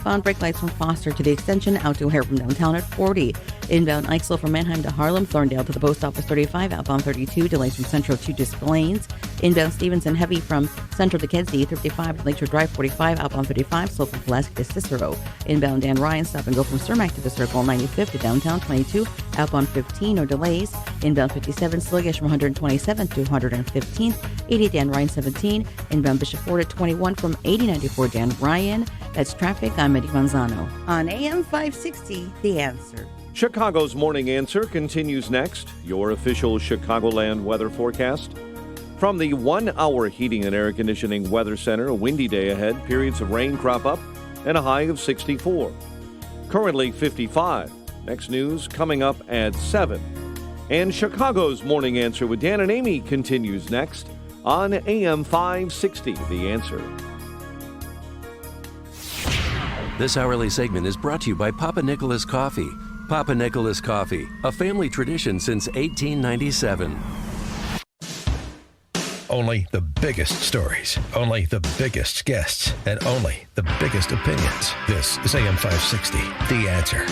Found brake lights from Foster to the extension out to O'Hare from downtown at 40. Inbound Ixel from Manheim to Harlem, Thorndale to the post office 35, outbound 32. Delays from Central to Des Plaines. Inbound Stevenson heavy from Central to Kedzie, 35 to Lakeshore Drive 45, outbound 35. Slow from Pulaski to Cicero. Inbound Dan Ryan stop and go from Cermak to the Circle, 95th to downtown 22, outbound 15, no delays. Inbound 57 sluggish from 127th to 115th, 80 Dan Ryan 17. Inbound Bishop Ford at 21 from 8094 Dan Ryan. That's traffic. I'm Eddie Manzano on AM 560, The Answer. Chicago's Morning Answer continues next. Your official Chicagoland weather forecast. From the 1 hour heating and air conditioning weather center, a windy day ahead, periods of rain crop up, and a high of 64. Currently 55. Next news coming up at 7. And Chicago's Morning Answer with Dan and Amy continues next on AM 560, The Answer. This hourly segment is brought to you by Papa Nicholas Coffee. Papa Nicholas Coffee, a family tradition since 1897. Only the biggest stories, only the biggest guests, and only the biggest opinions. This is AM 560, The Answer.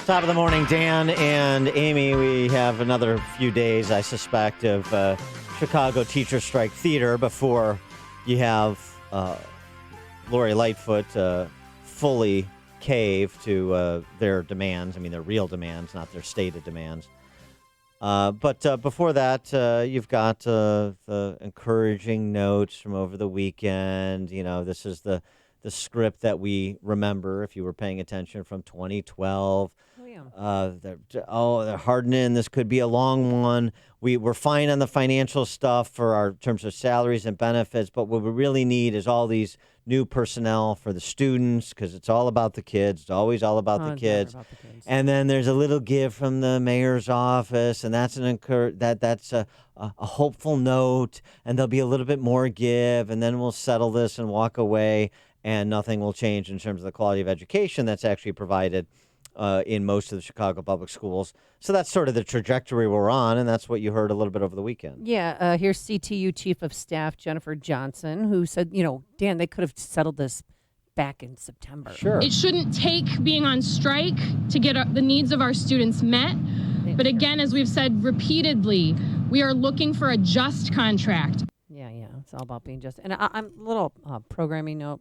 Top of the morning, Dan and Amy. We have another few days, I suspect, of Chicago Teacher Strike theater before you have Lori Lightfoot fully cave to their demands. I mean, their real demands, not their stated demands. But before that, you've got the encouraging notes from over the weekend. You know, this is the script that we remember, if you were paying attention, from 2012. They're hardening. This could be a long one. We're fine on the financial stuff for our terms of salaries and benefits, but what we really need is all these new personnel for the students, because it's all about the kids. It's always all about the kids. And then there's a little give from the mayor's office, and that's that's a hopeful note, and there'll be a little bit more give, and then we'll settle this and walk away, and nothing will change in terms of the quality of education that's actually provided in most of the Chicago public schools. So that's sort of the trajectory we're on, and that's what you heard a little bit over the weekend. Yeah, here's CTU Chief of Staff Jennifer Johnson, who said, Dan, they could have settled this back in September. Sure. It shouldn't take being on strike to get the needs of our students met. But again, as we've said repeatedly, we are looking for a just contract. Yeah, it's all about being just. And I'm a little programming note.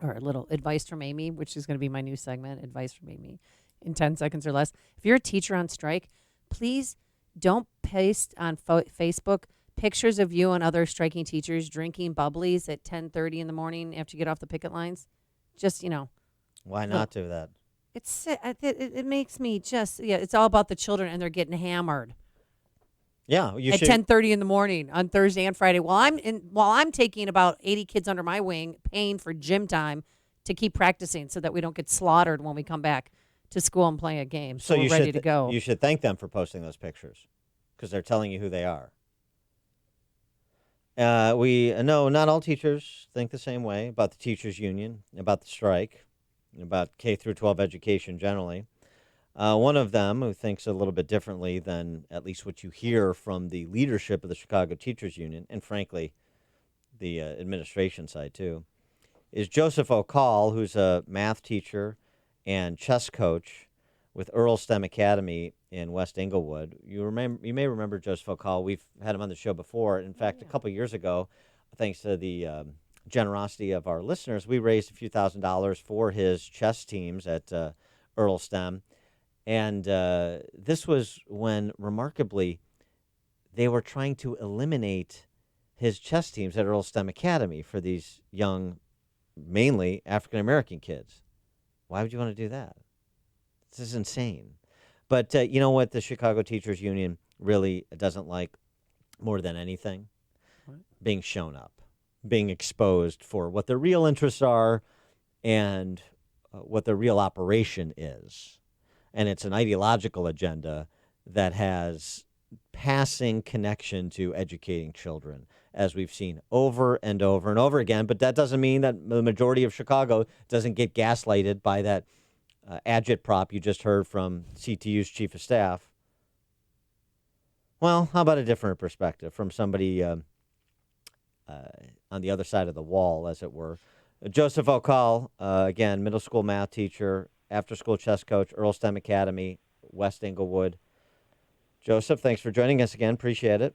Or a little advice from Amy, which is going to be my new segment, Advice from Amy, in 10 seconds or less. If you're a teacher on strike, please don't paste on Facebook pictures of you and other striking teachers drinking bubblies at 10:30 in the morning after you get off the picket lines. Just, Why not do that? It makes me it's all about the children, and they're getting hammered. Yeah, you at should. 10:30 in the morning on Thursday and Friday, while I'm taking about 80 kids under my wing, paying for gym time to keep practicing, so that we don't get slaughtered when we come back to school and play a game. So we're ready to go. You should thank them for posting those pictures, because they're telling you who they are. We know not all teachers think the same way about the teachers union, about the strike, about K through 12 education generally. One of them, who thinks a little bit differently than at least what you hear from the leadership of the Chicago Teachers Union, and frankly, the administration side too, is Joseph Ocol, who's a math teacher and chess coach with Earl STEM Academy in West Englewood. You may remember Joseph Ocol. We've had him on the show before. In fact, a couple years ago, thanks to the generosity of our listeners, we raised a few $1,000s for his chess teams at Earl STEM. And this was when, remarkably, they were trying to eliminate his chess teams at Earl STEM Academy for these young, mainly African-American kids. Why would you want to do that? This is insane. But you know what the Chicago Teachers Union really doesn't like more than anything? What? Being shown up, being exposed for what their real interests are and what their real operation is. And it's an ideological agenda that has passing connection to educating children, as we've seen over and over and over again. But that doesn't mean that the majority of Chicago doesn't get gaslighted by that agitprop you just heard from CTU's chief of staff. Well, how about a different perspective from somebody on the other side of the wall, as it were? Joseph Ocol, again, middle school math teacher, after-school chess coach, Earl STEM Academy, West Inglewood. Joseph, thanks for joining us again. Appreciate it.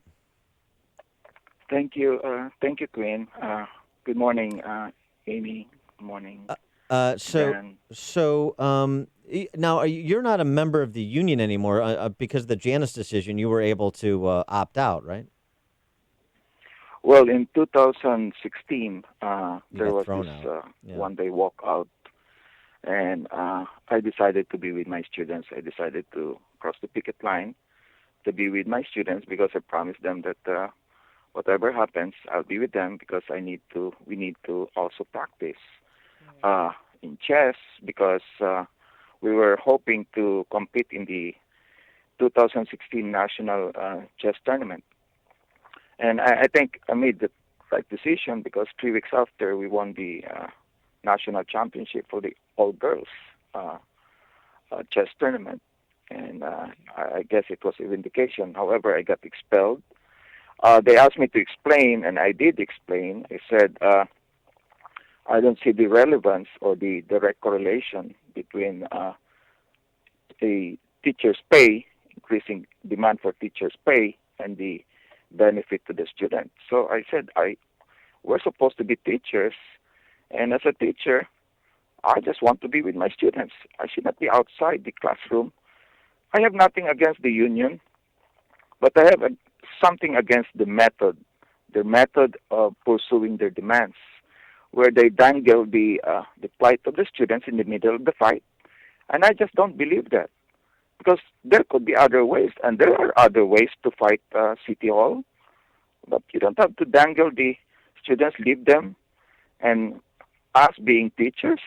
Thank you. Thank you, Quinn. Good morning, Amy. Good morning, Dan. Now you're not a member of the union anymore because of the Janus decision. You were able to opt out, right? Well, in 2016, there was thrown this out. Yeah. one-day walkout, and I decided to be with my students. I decided to cross the picket line to be with my students because I promised them that whatever happens, I'll be with them because we need to also practice in chess because we were hoping to compete in the 2016 National Chess Tournament. And I think I made the right decision because 3 weeks after we won the national championship for the all-girls chess tournament. And I guess it was a vindication. However, I got expelled. They asked me to explain, and I did explain. I said, I don't see the relevance or the direct correlation between a teacher's pay, increasing demand for teacher's pay, and the benefit to the student. So I said, we're supposed to be teachers, and as a teacher, I just want to be with my students. I should not be outside the classroom. I have nothing against the union, but I have something against the method of pursuing their demands, where they dangle the plight of the students in the middle of the fight. And I just don't believe that, because there could be other ways, and there are other ways to fight City Hall, but you don't have to dangle the students, leave them, and us being teachers,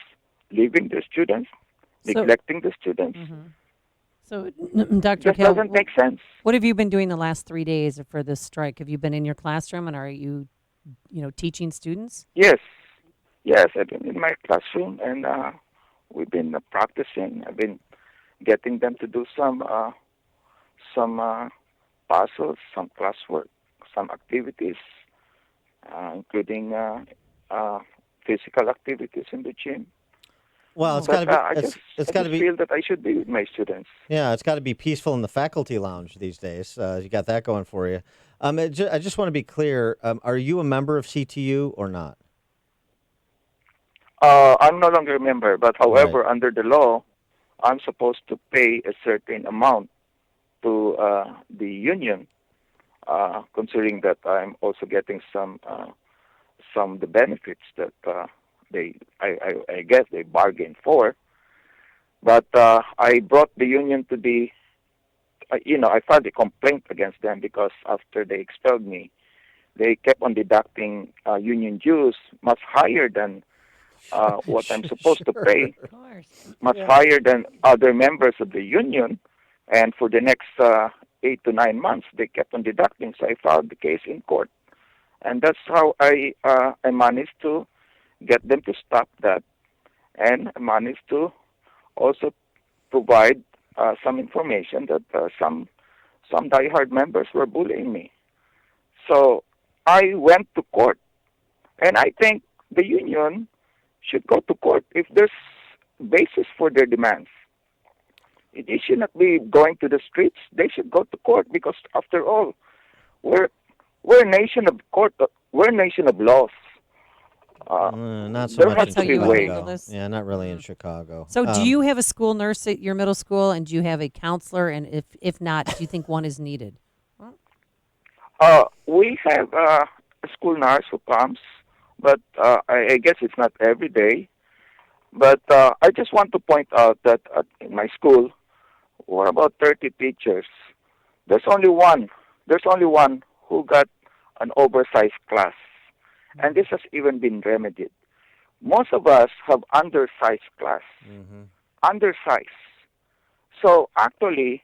leaving the students, neglecting the students. Mm-hmm. So, Dr. That Kale, doesn't make sense. what have you been doing the last 3 days for this strike? Have you been in your classroom, and are you, teaching students? Yes, I've been in my classroom, and we've been practicing. I've been getting them to do some puzzles, some classwork, some activities, including physical activities in the gym. Well, it's got to be. I just feel that I should be with my students. Yeah, it's got to be peaceful in the faculty lounge these days. You got that going for you. I just want to be clear. Are you a member of CTU or not? I'm no longer a member, but however, Right. under the law, I'm supposed to pay a certain amount to the union, considering that I'm also getting some of the benefits that I guess they bargained for. But I brought the union to the, I filed a complaint against them because after they expelled me, they kept on deducting union dues much higher than what I'm supposed to pay, Of course. much higher than other members of the union. And for the next 8 to 9 months, they kept on deducting. So I filed the case in court. And that's how I managed to get them to stop that. And I managed to also provide some information that some diehard members were bullying me. So I went to court. And I think the union should go to court if there's basis for their demands. It should not be going to the streets. They should go to court because, after all, we're a nation of court. We're a nation of laws. Not so there much has in to be handle Chicago. this? Yeah, not really in Chicago. So, do you have a school nurse at your middle school, and do you have a counselor? And if not, do you think one is needed? We have a school nurse who comes, but I guess it's not every day. But I just want to point out that in my school, we're about 30 teachers. There's only one who got an oversized class, and this has even been remedied. Most of us have undersized class, undersized. So actually,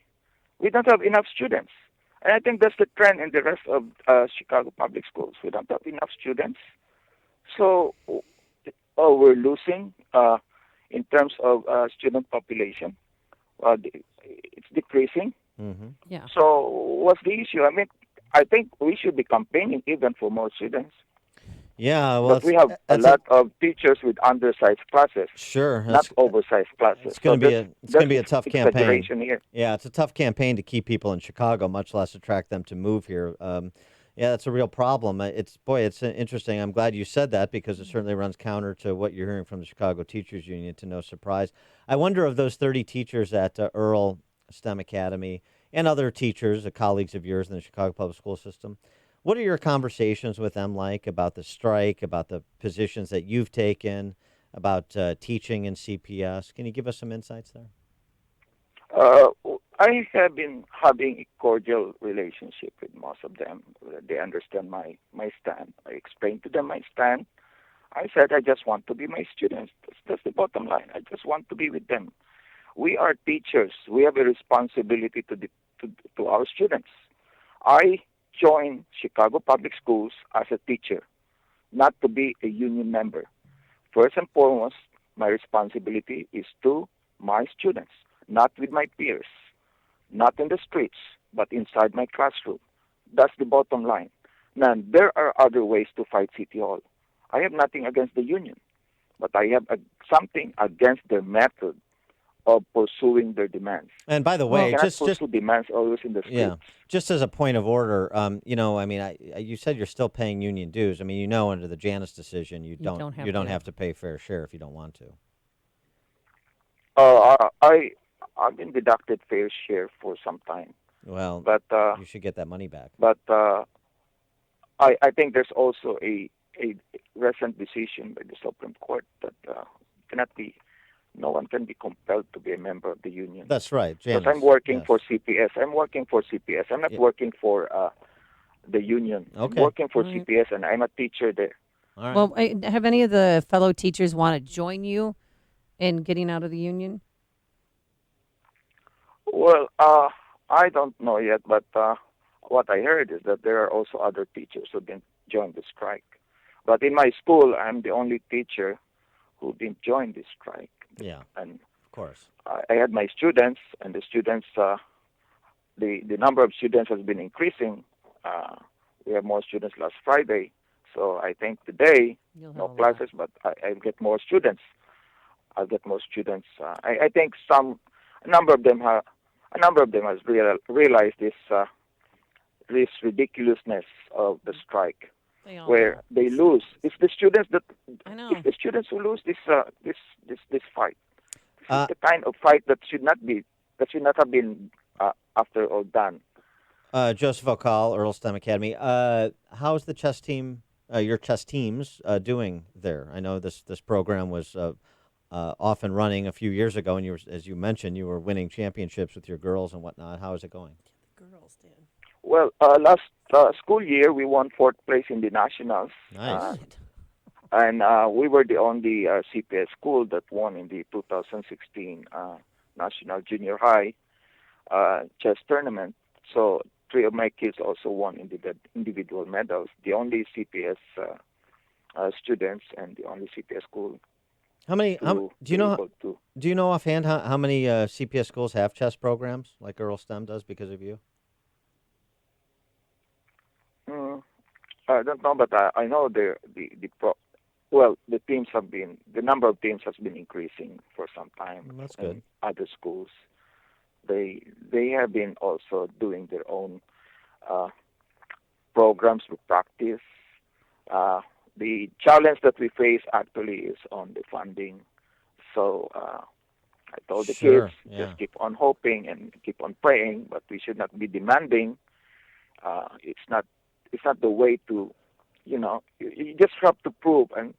we don't have enough students. And I think that's the trend in the rest of Chicago public schools. We don't have enough students. So we're losing in terms of student population. It's decreasing. Yeah. So what's the issue? I mean, I think we should be campaigning even for more students. Yeah, well, But we have a that's lot of teachers with undersized classes, sure. not oversized classes. It's going to be a tough campaign. Exaggeration here. Yeah, it's a tough campaign to keep people in Chicago, much less attract them to move here. Yeah, that's a real problem. It's interesting. I'm glad you said that because it certainly runs counter to what you're hearing from the Chicago Teachers Union. To no surprise, I wonder of those 30 teachers at Earl STEM Academy and other teachers, colleagues of yours in the Chicago public school system. What are your conversations with them like about the strike, about the positions that you've taken, about teaching in CPS? Can you give us some insights there? Uh, I have been having a cordial relationship with most of them. They understand my stand. I explained to them my stand. I said, I just want to be my students. That's the bottom line. I just want to be with them. We are teachers. We have a responsibility to our students. I joined Chicago Public Schools as a teacher, not to be a union member. First and foremost, my responsibility is to my students, not with my peers, not in the streets, but inside my classroom. That's the bottom line. Now, there are other ways to fight City Hall. I have nothing against the union, but I have something against their method of pursuing their demands. And by the way, you cannot pursue demands always in the streets. yeah, just as a point of order, I mean, you said you're still paying union dues. I mean, under the Janus decision, you don't have to pay fair share if you don't want to. I've been deducted fair share for some time. Well, but you should get that money back. But I think there's also a recent decision by the Supreme Court that no one can be compelled to be a member of the union. That's right, Janus. Because I'm working for CPS. I'm working for CPS. I'm not working for the union. Okay. I'm working for CPS, and I'm a teacher there. All right. Well, have any of the fellow teachers want to join you in getting out of the union? Well, I don't know yet, but what I heard is that there are also other teachers who didn't join the strike. But in my school, I'm the only teacher who didn't join the strike. Yeah, and of course. I had my students, and the students, the number of students has been increasing. We have more students last Friday, so I think today no classes, but I get more students. I'll get more students. I think a number of them has realized this ridiculousness of the strike, where they lose. It's the students who lose this fight. This is the kind of fight that should not have been after all done. Joseph Ocol, Earl STEM Academy. How's the chess team? Your chess teams doing there? I know this program was off and running a few years ago, and as you mentioned, you were winning championships with your girls and whatnot. How is it going? The girls did. Well, last school year we won 4th place in the nationals. Nice. And we were the only CPS school that won in the 2016 National Junior High chess tournament. So 3 of my kids also won individual medals. The only CPS students and the only CPS school. How many? Do you know offhand how many CPS schools have chess programs like Earl STEM does because of you? I don't know, but I know the number of teams has been increasing for some time. That's good. Other schools, they have been also doing their own programs to practice. The challenge that we face actually is on the funding. So I told the kids, just keep on hoping and keep on praying, but we should not be demanding. It's not the way to, you just have to prove and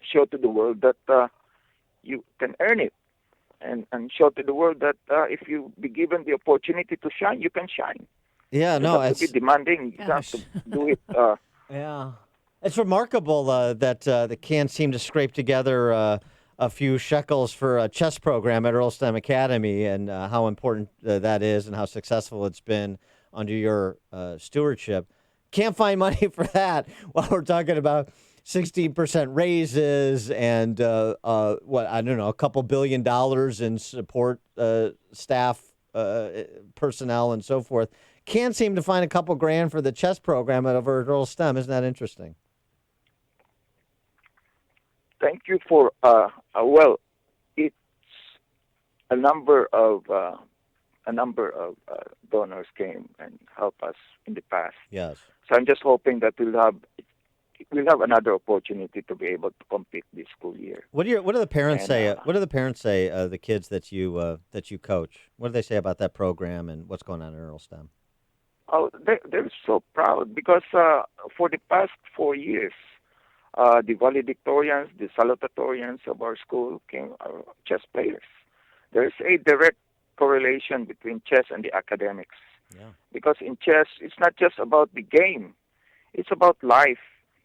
show to the world that you can earn it, and show to the world that if you be given the opportunity to shine, you can shine. Yeah, you have to be demanding. You have to do it. Yeah, it's remarkable that they can't seem to scrape together a few shekels for a chess program at Earl STEM Academy, and how important that is, and how successful it's been under your stewardship. Can't find money for that while we're talking about 16% raises and a couple $2 billion in support staff, personnel, and so forth. Can't seem to find a couple grand for the chess program at Earl STEM. Isn't that interesting? Thank you for well, it's a number of donors came and helped us in the past. Yes. So I'm just hoping that we'll have another opportunity to be able to compete this school year. What do the parents And, say? What do the parents say? The kids that you coach. What do they say about that program and what's going on in Earl STEM? Oh, they're so proud because for the past 4 years, the valedictorians, the salutatorians of our school are chess players. There's a direct correlation between chess and the academics. Yeah. Because in chess, it's not just about the game; it's about life.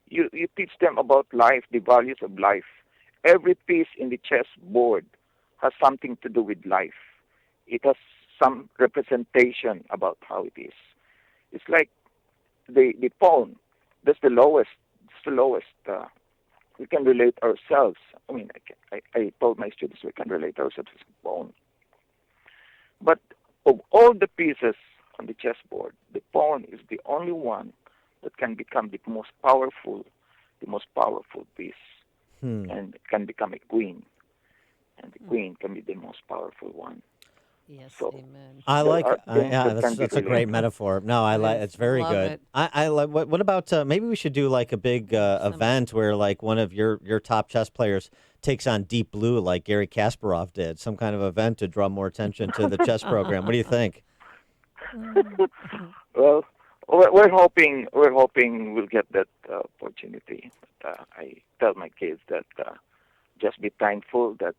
You teach them about life, the values of life. Every piece in the chess board has something to do with life. It has some representation about how it is. It's like the pawn. That's the lowest. It's the lowest. We can relate ourselves. I mean, I told my students we can relate ourselves as a pawn. But of all the pieces on the chessboard, the pawn is the only one that can become the most powerful piece, and it can become a queen, and the queen can be the most powerful one. Yes, So, amen. I there like. are things Yeah, that can that's be a great related. metaphor. No, I like. Yes, It's very love good. it. I like. What about maybe we should do like a big event where like one of your top chess players takes on Deep Blue like Gary Kasparov did. Some kind of event to draw more attention to the chess program. What do you think? Well, we're hoping we'll get that opportunity. But, I tell my kids that just be thankful that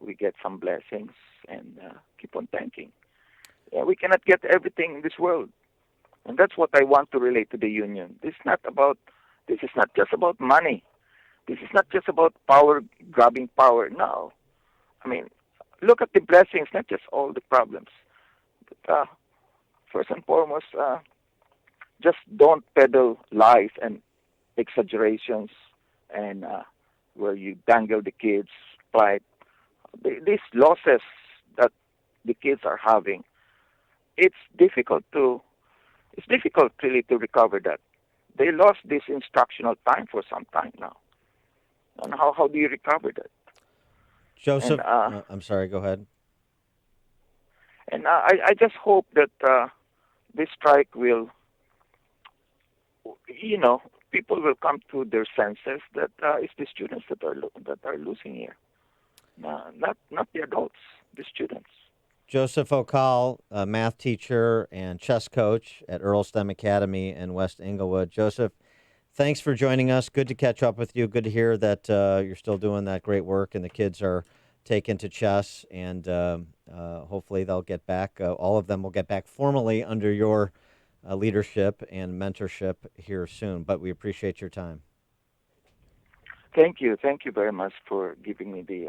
we get some blessings and keep on thanking. Yeah, we cannot get everything in this world, and that's what I want to relate to the union. This is not just about money. This is not just about power, grabbing power. No, I mean, look at the blessings, not just all the problems. But first and foremost, just don't peddle lies and exaggerations, and where you dangle the kids' plight. These losses that the kids are having, it's difficult really to recover that. They lost this instructional time for some time now, and how do you recover that? Joseph, And I'm sorry. Go ahead. I just hope that this strike will, people will come to their senses that it's the students that are losing here, not the adults, the students. Joseph Ocol, a math teacher and chess coach at Earl STEM Academy in West Inglewood. Joseph, thanks for joining us. Good to catch up with you. Good to hear that you're still doing that great work and the kids are taken to chess. And hopefully they'll get back. All of them will get back formally under your leadership and mentorship here soon. But we appreciate your time. Thank you very much for giving me the